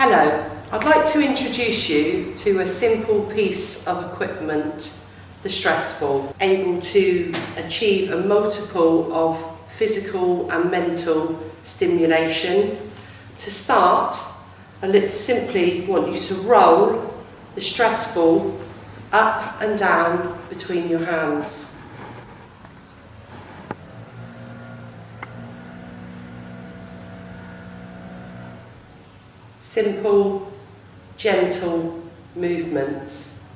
Hello, I'd like to introduce you to a simple piece of equipment, the stress ball, able to achieve a multiple of physical and mental stimulation. To start, I simply want you to roll the stress ball up and down between your hands. Simple, gentle movements.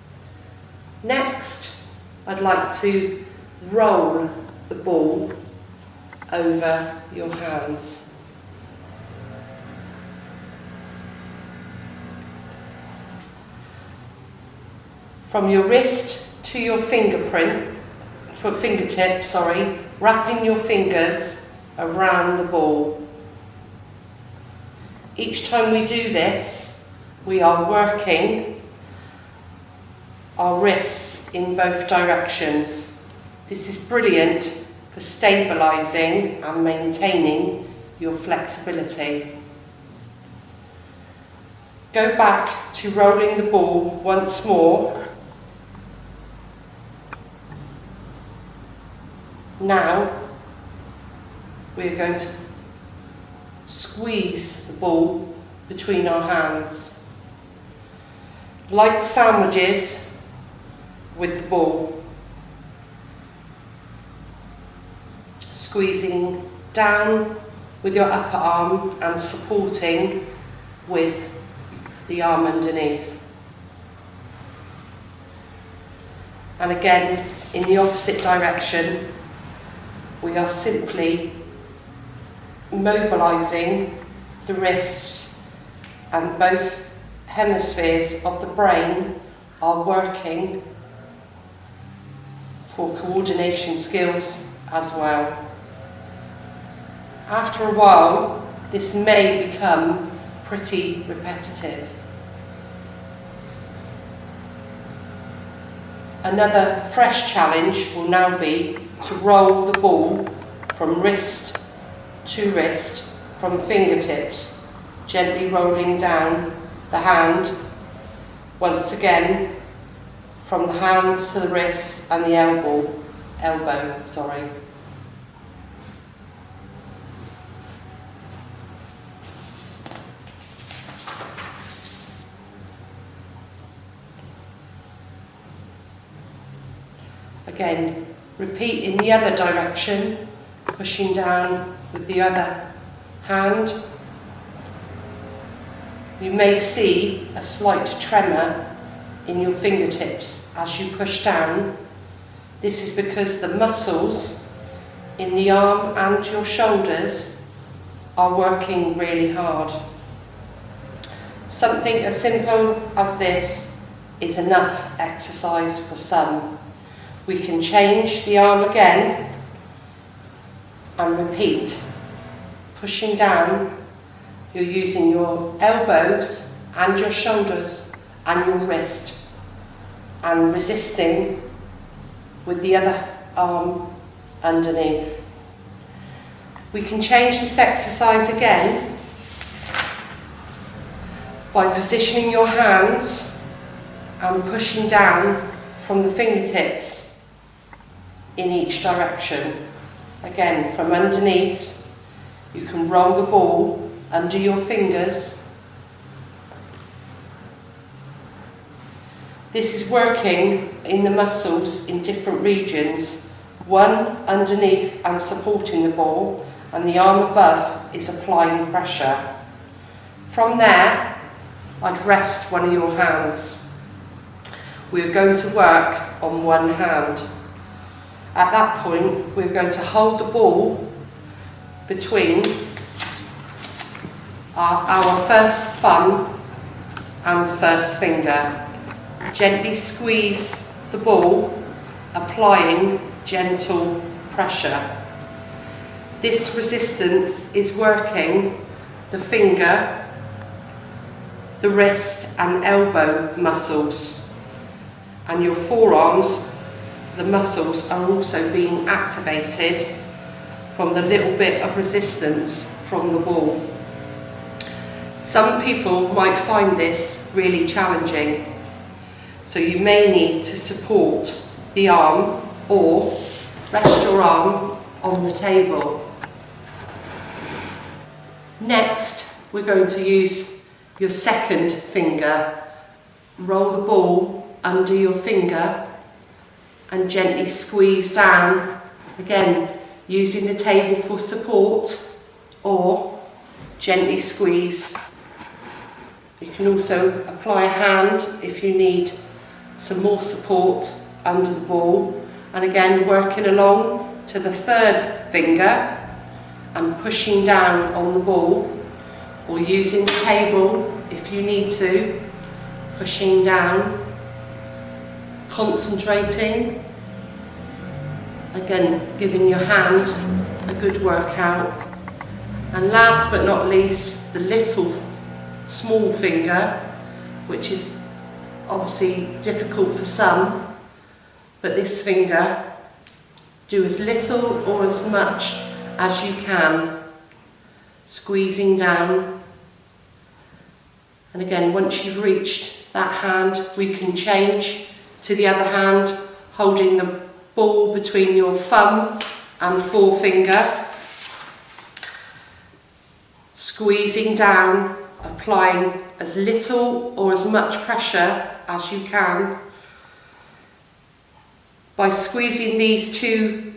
Next, I'd like to roll the ball over your hands. From your wrist to your fingertips, wrapping your fingers around the ball. Each time we do this, we are working our wrists in both directions. This is brilliant for stabilising and maintaining your flexibility. Go back to rolling the ball once more. Now we're going to squeeze the ball between our hands, like sandwiches with the ball, squeezing down with your upper arm and supporting with the arm underneath. And again, in the opposite direction, we are simply mobilising the wrists, and both hemispheres of the brain are working for coordination skills as well. After a while, this may become pretty repetitive. Another fresh challenge will now be to roll the ball from wrist to wrist, from fingertips, gently rolling down the hand, once again from the hands to the wrists and the elbow. Again, repeat in the other direction, pushing down with the other hand. You may see a slight tremor in your fingertips as you push down. This is because the muscles in the arm and your shoulders are working really hard. Something as simple as this is enough exercise for some. We can change the arm again and repeat. Pushing down, you're using your elbows and your shoulders and your wrist, and resisting with the other arm underneath. We can change this exercise again by positioning your hands and pushing down from the fingertips in each direction. Again, from underneath, you can roll the ball under your fingers. This is working in the muscles in different regions. One underneath and supporting the ball, and the arm above is applying pressure. From there, I'd rest one of your hands. We're going to work on one hand. At that point, we're going to hold the ball between our first thumb and first finger. Gently squeeze the ball, applying gentle pressure. This resistance is working the finger, the wrist and elbow muscles, and your forearms. The muscles are also being activated from the little bit of resistance from the ball. Some people might find this really challenging, so you may need to support the arm or rest your arm on the table. Next, we're going to use your second finger. Roll the ball under your finger and gently squeeze down, again using the table for support, or gently squeeze. You can also apply a hand if you need some more support under the ball, and again working along to the third finger and pushing down on the ball, or using the table if you need to, pushing down, concentrating, again giving your hand a good workout. And last but not least, the little small finger, which is obviously difficult for some, but this finger, do as little or as much as you can, squeezing down. And again, once you've reached that hand, we can change to the other hand, holding the ball between your thumb and forefinger, squeezing down, applying as little or as much pressure as you can. By squeezing these two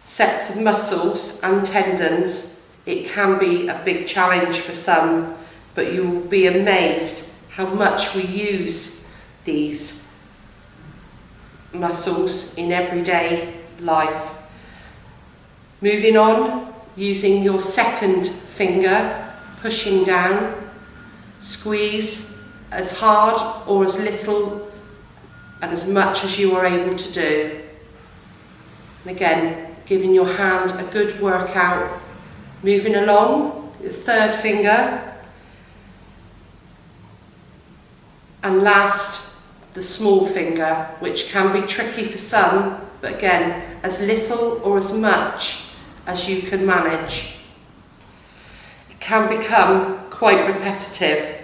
sets of muscles and tendons, it can be a big challenge for some, but you will be amazed how much we use these muscles in everyday life. Moving on, using your second finger, pushing down, squeeze as hard or as little and as much as you are able to do. And again, giving your hand a good workout. Moving along, the third finger, and last, the small finger, which can be tricky for some, but again, as little or as much as you can manage. It can become quite repetitive,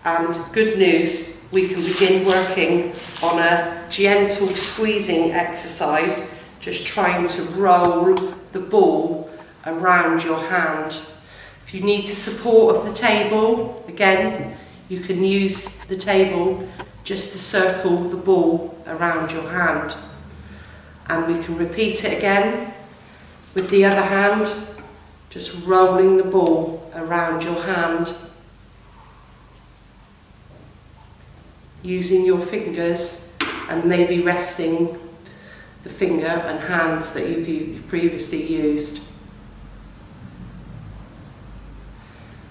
and good news, we can begin working on a gentle squeezing exercise, just trying to roll the ball around your hand. If you need to support of the table, again, you can use the table just to circle the ball around your hand. And we can repeat it again with the other hand, just rolling the ball around your hand, using your fingers and maybe resting the finger and hands that you've previously used.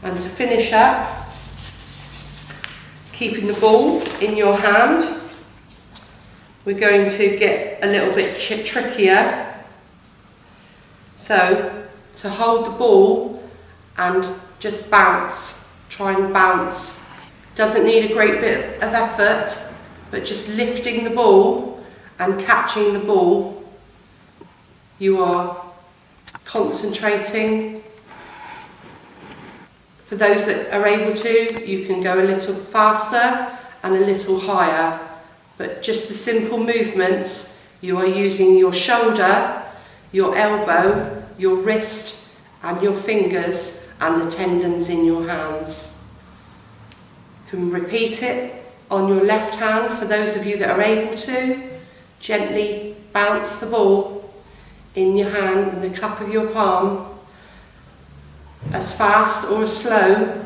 And to finish up, keeping the ball in your hand, we're going to get a little bit trickier. So, to hold the ball and just bounce, try and bounce. Doesn't need a great bit of effort, but just lifting the ball and catching the ball. You are concentrating. For those that are able to, you can go a little faster and a little higher, but just the simple movements, you are using your shoulder, your elbow, your wrist and your fingers and the tendons in your hands. You can repeat it on your left hand for those of you that are able to. Gently bounce the ball in your hand, in the cup of your palm, as fast or as slow.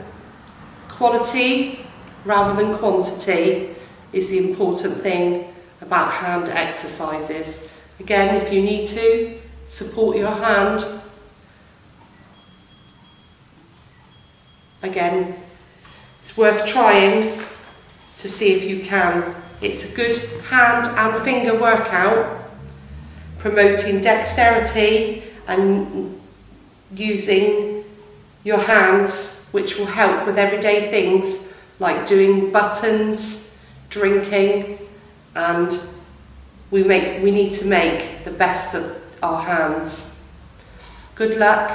Quality rather than quantity is the important thing about hand exercises. Again, if you need to, support your hand. Again, it's worth trying to see if you can. It's a good hand and finger workout, promoting dexterity and using your hands, which will help with everyday things like doing buttons, drinking, and we need to make the best of our hands. Good luck.